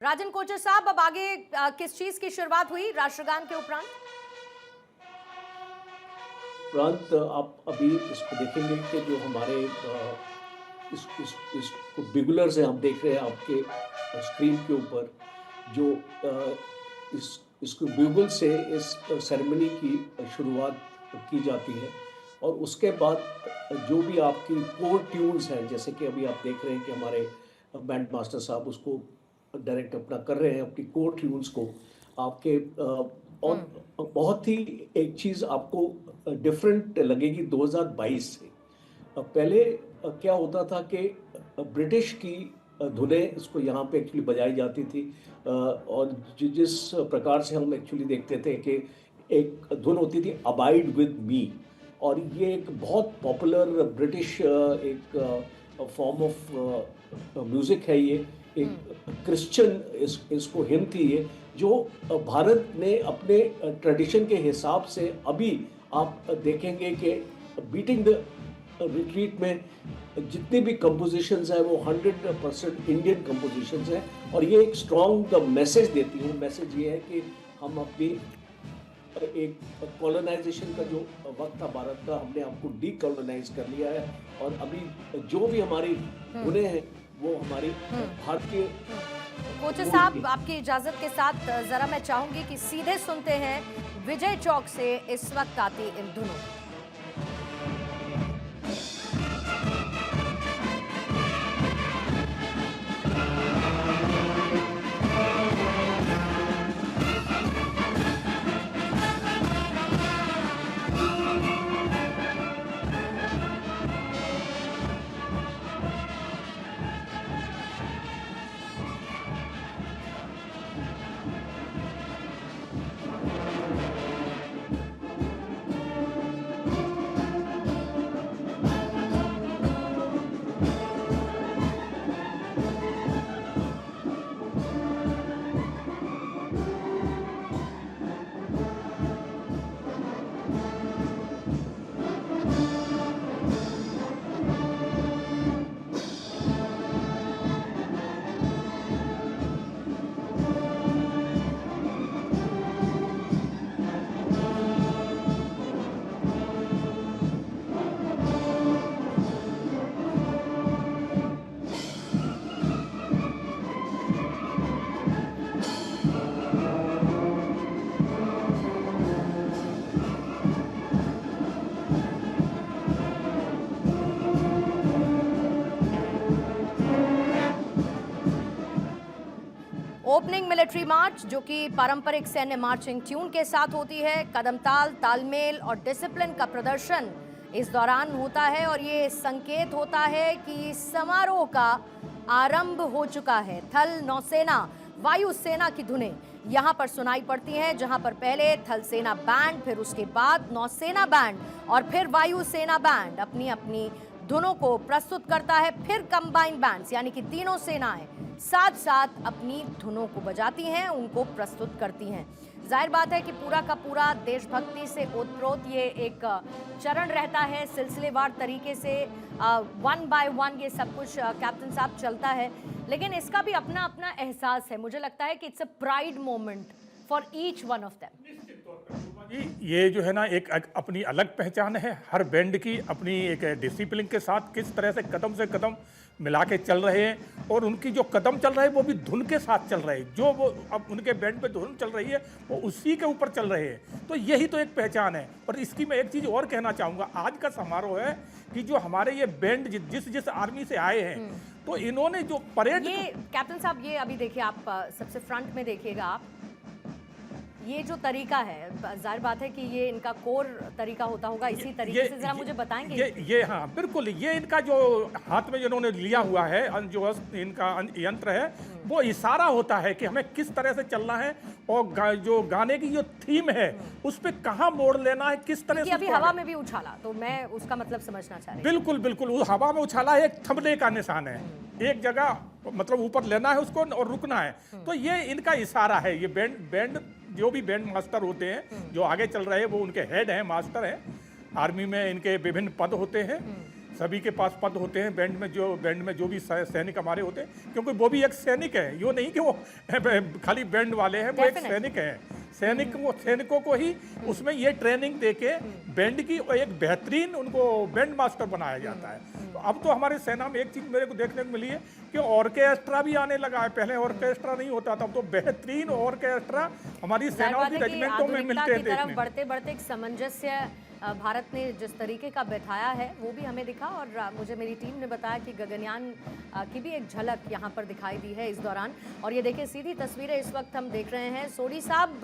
राजन कोचर साहब, अब आगे किस चीज की शुरुआत हुई राष्ट्रगान के उपरांत? आप अभी इसको देखेंगे कि जो हमारे इसको बिगुलर्स हैं, हम देख रहे हैं आपके स्क्रीन के ऊपर जो इसको बिगुल से इस सेरेमनी की शुरुआत की जाती है। और उसके बाद जो भी आपकी कोर ट्यून्स हैं, जैसे कि अभी आप देख रहे हैं कि हमारे बैंड मास्टर साहब उसको डायरेक्ट अपना कर रहे हैं, अपनी कोर ट्यून्स को आपके और बहुत ही एक चीज़ आपको डिफरेंट लगेगी 2022 से। पहले क्या होता था कि ब्रिटिश की धुनें इसको यहाँ पे एक्चुअली बजाई जाती थी, और जिस प्रकार से हम एक्चुअली देखते थे कि एक धुन होती थी अबाइड विद मी, और ये एक बहुत पॉपुलर ब्रिटिश एक फॉर्म ऑफ म्यूज़िक है। ये एक क्रिश्चियन इसको हिम थी ये, जो भारत ने अपने ट्रेडिशन के हिसाब से अभी आप देखेंगे कि बीटिंग द रिट्रीट में जितनी भी कंपोजिशंस हैं वो 100% इंडियन कंपोजिशंस हैं, और ये एक स्ट्रॉन्ग मैसेज देती है। मैसेज ये है कि हम अपनी एक कॉलोनाइजेशन का जो वक्त था भारत का, हमने आपको डी कॉलोनाइज कर लिया है, और अभी जो भी हमारी गुनें हैं वो हमारी भारतीय। कोचर साहब, आपकी इजाजत के साथ जरा मैं चाहूंगी कि सीधे सुनते हैं विजय चौक से इस वक्त आती इन धुनों। ओपनिंग मिलिट्री मार्च, जो कि पारंपरिक सैन्य मार्चिंग ट्यून के साथ होती है, कदम ताल, तालमेल और डिसिप्लिन का प्रदर्शन इस दौरान होता है, और ये संकेत होता है कि समारोह का आरंभ हो चुका है। थल, नौसेना, वायुसेना की धुनें यहाँ पर सुनाई पड़ती हैं, जहाँ पर पहले थल सेना बैंड, फिर उसके बाद नौसेना बैंड और फिर वायुसेना बैंड अपनी अपनी धुनों को प्रस्तुत करता है। फिर कंबाइंड बैंड्स यानी कि तीनों सेनाएं साथ साथ अपनी धुनों को बजाती हैं, उनको प्रस्तुत करती हैं। जाहिर बात है कि पूरा का पूरा देशभक्ति से ओतप्रोत ये एक चरण रहता है, सिलसिलेवार तरीके से वन बाय वन ये सब कुछ कैप्टन साहब चलता है, लेकिन इसका भी अपना अपना एहसास है। मुझे लगता है कि it's a pride moment for each one of them. ये जो है ना एक अपनी अलग पहचान है। हर बैंड की अपनी एक डिसिप्लिन के साथ किस तरह से कदम मिला के चल रहे हैं, और उनकी जो कदम चल रहे हैं वो भी धुन के साथ चल रहे हैं। जो वो अब उनके बैंड पे धुन चल रही है वो उसी के ऊपर चल रहे हैं। तो यही तो एक पहचान है। और इसकी मैं एक चीज़ और कहना चाहूँगा, आज का समारोह है कि जो हमारे ये बैंड जिस आर्मी से आए हैं, तो इन्होंने जो परेड, ये कैप्टन साहब, ये अभी देखिए आप सबसे फ्रंट में देखिएगा आप, ये जो तरीका है, जाहिर बात है कि ये इनका कोर तरीका होता होगा, इसी तरीके से जरा मुझे बताएंगे। ये हाँ बिल्कुल, ये इनका जो हाथ में जिन्होंने लिया हुआ है जो इनका यंत्र है, वो इशारा होता है कि हमें किस तरह से चलना है, और जो गाने की जो थीम है उस पर कहाँ मोड़ लेना है, किस तरह से। अभी हवा में भी उछाला, तो मैं उसका मतलब समझना चाह रही हूँ। बिल्कुल बिल्कुल, उस हवा में उछाला है, एक थमने का निशान है, एक जगह मतलब ऊपर लेना है उसको और रुकना है। तो ये इनका इशारा है। ये बैंड जो भी बैंड मास्टर होते हैं जो आगे चल रहे हैं, वो उनके हेड हैं, मास्टर हैं। आर्मी में इनके विभिन्न पद होते हैं। सभी के पास पद होते हैं बैंड में जो भी सैनिक हमारे होते हैं, क्योंकि वो भी एक सैनिक है। यो नहीं कि वो खाली बैंड वाले हैं, वो एक सैनिक है। सैनिकों को ही उसमें ये ट्रेनिंग देके बैंड की एक बेहतरीन उनको बैंड मास्टर बनाया जाता है। तो अब तो हमारे सेना में एक चीज मेरे को देखने को मिली है कि ऑर्केस्ट्रा भी आने लगा है। पहले ऑर्केस्ट्रा नहीं होता था, अब तो बेहतरीन ऑर्केस्ट्रा हमारी सेनाओं की रेजिमेंटों में मिलते हैं देखने। बढ़ते बढ़ते एक सामंजस्य भारत ने जिस तरीके का बैठाया है वो भी हमें दिखा, और मुझे मेरी टीम ने बताया कि गगनयान की भी एक झलक यहाँ पर दिखाई दी है इस दौरान। और ये देखिए सीधी तस्वीरें इस वक्त हम देख रहे हैं। सोडी साहब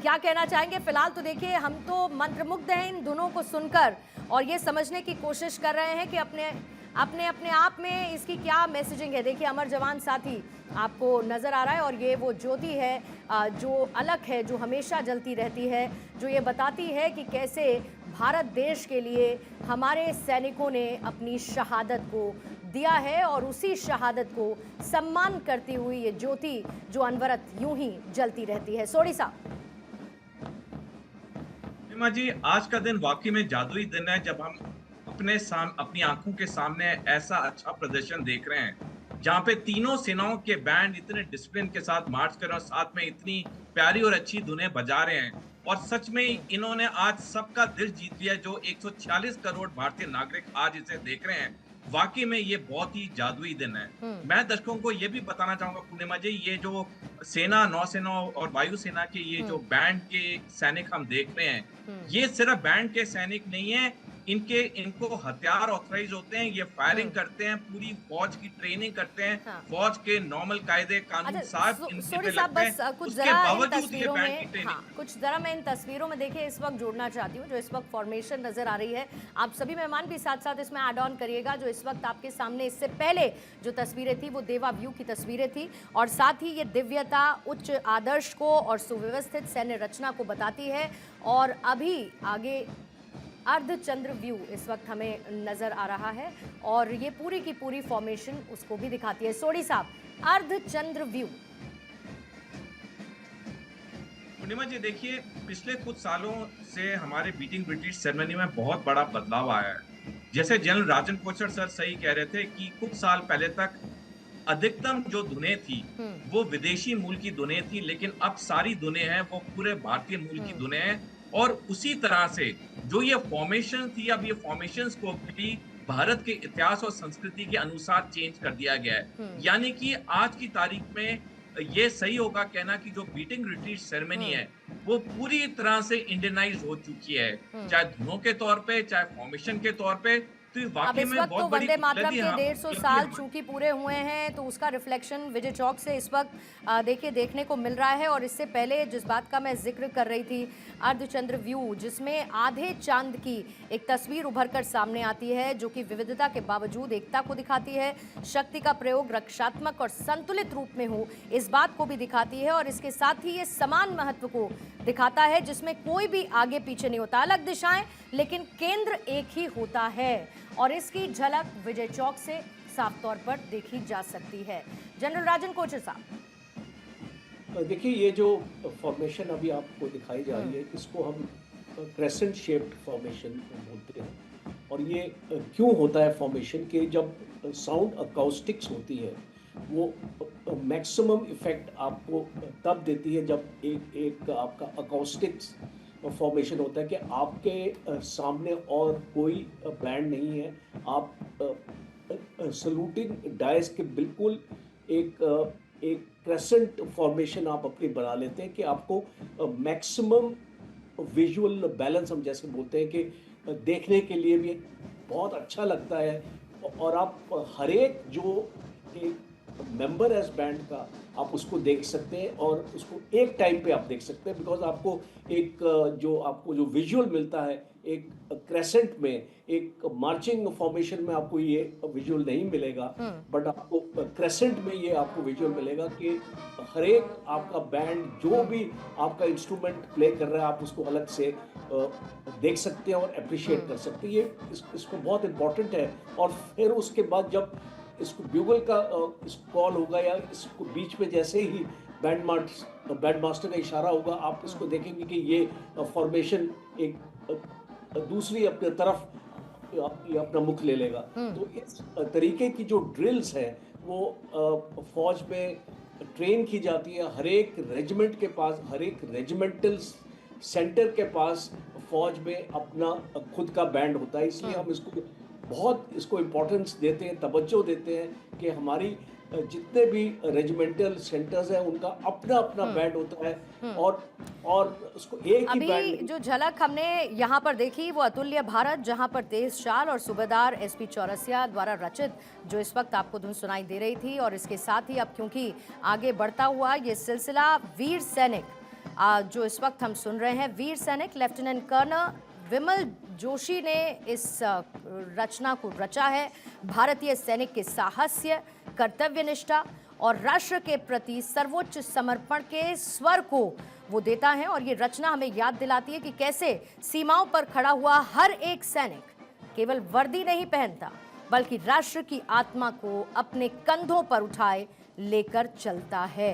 क्या कहना चाहेंगे? फिलहाल तो देखिए हम तो मंत्रमुग्ध हैं इन धुनों को सुनकर, और ये समझने की कोशिश कर रहे हैं कि अपने आप में इसकी क्या मैसेजिंग है। देखिए अमर जवान साथी आपको नज़र आ रहा है, और ये वो ज्योति है जो अलग है, जो हमेशा जलती रहती है, जो ये बताती है कि कैसे भारत देश के लिए हमारे सैनिकों ने अपनी शहादत को दिया है, और उसी शहादत को सम्मान करती हुई ये ज्योति जो अनवरत यूं ही जलती रहती है। सोडी साहब। नीमा जी, आज का दिन वाकई में जादुई दिन है जब हम अपनी आंखों के सामने ऐसा अच्छा प्रदर्शन देख रहे हैं, जहां पे तीनों सेनाओं के बैंड इतने डिसिप्लिन के साथ मार्च कर रहे हैं और साथ में इतनी प्यारी और अच्छी धुनें बजा रहे हैं। और सच में इन्होंने आज सबका दिल जीत लिया, जो 146 करोड़ भारतीय नागरिक आज इसे देख रहे हैं। वाकई में ये बहुत ही जादुई दिन है। मैं दर्शकों को ये भी बताना चाहूंगा पूर्णिमा जी, ये जो सेना, नौसेना और वायुसेना के ये जो बैंड के सैनिक हम देख रहे हैं, ये सिर्फ बैंड के सैनिक नहीं है, इनको हथियार ऑथराइज होते हैं, ये फायरिंग करते हैं, पूरी फौज की ट्रेनिंग करते हैं। हाँ। फौज के नॉर्मल कायदे कानून साहब इनके पे लगते हैं। कुछ जरा इन तस्वीरों में, कुछ जरा मैं इन तस्वीरों में देखिए इस वक्त जोड़ना चाहती हूँ, जो इस वक्त फॉर्मेशन नजर आ रही है। आप सभी मेहमान भी साथ साथ इसमें ऐड ऑन करिएगा। जो इस वक्त आपके सामने इससे पहले जो तस्वीरें थी वो देवा व्यू की तस्वीरें थी, और साथ ही ये दिव्यता, उच्च आदर्श को और सुव्यवस्थित सैन्य रचना को बताती है। और अभी आगे अर्धचंद्र व्यू इस वक्त हमें नजर आ रहा है, और ये पूरी की पूरी फॉर्मेशन उसको भी दिखाती है। सोडी साहब, अर्धचंद्र व्यू। पूर्णिमा जी देखिए, पिछले कुछ सालों से हमारे बीटिंग ब्रिटिश सेरेमनी में बहुत बड़ा बदलाव आया है। जैसे जनरल राजन कोचर सर सही कह रहे थे कि कुछ साल पहले तक अधिकतम जो धुनें थी वो विदेशी मूल की धुनें थी, लेकिन अब सारी धुनें हैं वो पूरे भारतीय मूल की धुनें हैं। और उसी तरह से जो ये फॉर्मेशन थी, अब ये फॉर्मेशंस को भी भारत के इतिहास और संस्कृति के अनुसार चेंज कर दिया गया है। यानी कि आज की तारीख में ये सही होगा कहना कि जो बीटिंग रिट्रीट सेरेमनी है वो पूरी तरह से इंडियनाइज हो चुकी है, चाहे धुनों के तौर पे, चाहे फॉर्मेशन के तौर पे। तो अब इस वक्त तो वंदे मातरम के 150 साल चूंकि पूरे हुए हैं, तो उसका रिफ्लेक्शन विजय चौक से इस वक्त देखिए देखने को मिल रहा है। और इससे पहले जिस बात का मैं जिक्र कर रही थी, अर्धचंद्र व्यू, जिसमें आधे चांद की एक तस्वीर उभर कर सामने आती है, जो कि विविधता के बावजूद एकता को दिखाती है, शक्ति का प्रयोग रक्षात्मक और संतुलित रूप में हो इस बात को भी दिखाती है, और इसके साथ ही ये समान महत्व को दिखाता है, जिसमें कोई भी आगे पीछे नहीं होता, अलग दिशाएं लेकिन केंद्र एक ही होता है। और इसकी झलक विजय चौक से साफ तौर पर देखी जा सकती है। जनरल राजन कोचर साहब, देखिए ये जो फॉर्मेशन अभी आपको दिखाई जा रही है, इसको हम क्रेसेंट शेप्ड फॉर्मेशन बोलते हैं। और ये क्यों होता है फॉर्मेशन के, जब साउंड अकाउस्टिक्स होती है वो मैक्सिमम इफेक्ट आपको तब देती है जब एक आपका अकाउस्टिक्स फॉर्मेशन होता है कि आपके सामने और कोई बैंड नहीं है, आप सलूटिंग डायस के बिल्कुल एक क्रेसेंट फॉर्मेशन आप अपनी बना लेते हैं कि आपको मैक्सिमम विजुअल बैलेंस, हम जैसे बोलते हैं कि देखने के लिए भी बहुत अच्छा लगता है। और आप हर एक जो एक मेंबर है इस बैंड का, आप उसको देख सकते हैं और उसको एक टाइम पे आप देख सकते हैं, बिकॉज आपको जो विजुअल मिलता है एक क्रेसेंट में, एक मार्चिंग फॉर्मेशन में आपको ये विजुअल नहीं मिलेगा, बट आपको क्रेसेंट में ये आपको विजुअल मिलेगा कि हर एक आपका बैंड जो भी आपका इंस्ट्रूमेंट प्ले कर रहा है आप उसको अलग से देख सकते हैं और अप्रिशिएट कर सकते हैं। ये इसको बहुत इम्पोर्टेंट है। और फिर उसके बाद जब इसको ब्यूगल का कॉल होगा या इसको बीच में जैसे ही बैंड मास्टर का इशारा होगा, आप इसको देखेंगे कि ये फॉर्मेशन एक दूसरी अपने तरफ ये अपना मुख ले लेगा। तो इस तरीके की जो ड्रिल्स हैं वो फौज में ट्रेन की जाती है। हर एक रेजिमेंट के पास, हर एक रेजिमेंटल सेंटर के पास फौज में अपना खुद का बैंड होता है। इसलिए हम इसको इम्पोर्टेंस देते हैं, तवज्जो देते हैं कि हमारी जितने भी रेजिमेंटल सेंटर्स हैं उनका अपना अपना बैंड होता है और उसको एक ही अभी बैंड। जो झलक हमने यहाँ पर देखी वो अतुल्य भारत, जहाँ पर तेज चाल और सूबेदार एसपी चौरसिया द्वारा रचित जो इस वक्त आपको धुन सुनाई दे रही थी। और इसके साथ ही अब क्योंकि आगे बढ़ता हुआ ये सिलसिला वीर सैनिक जो इस वक्त हम सुन रहे हैं, वीर सैनिक लेफ्टिनेंट कर्नल विमल जोशी ने इस रचना को रचा है। भारतीय सैनिक के साहस्य, कर्तव्य निष्ठा और राष्ट्र के प्रति सर्वोच्च समर्पण के स्वर को वो देता है। और ये रचना हमें याद दिलाती है कि कैसे सीमाओं पर खड़ा हुआ हर एक सैनिक केवल वर्दी नहीं पहनता बल्कि राष्ट्र की आत्मा को अपने कंधों पर उठाए लेकर चलता है।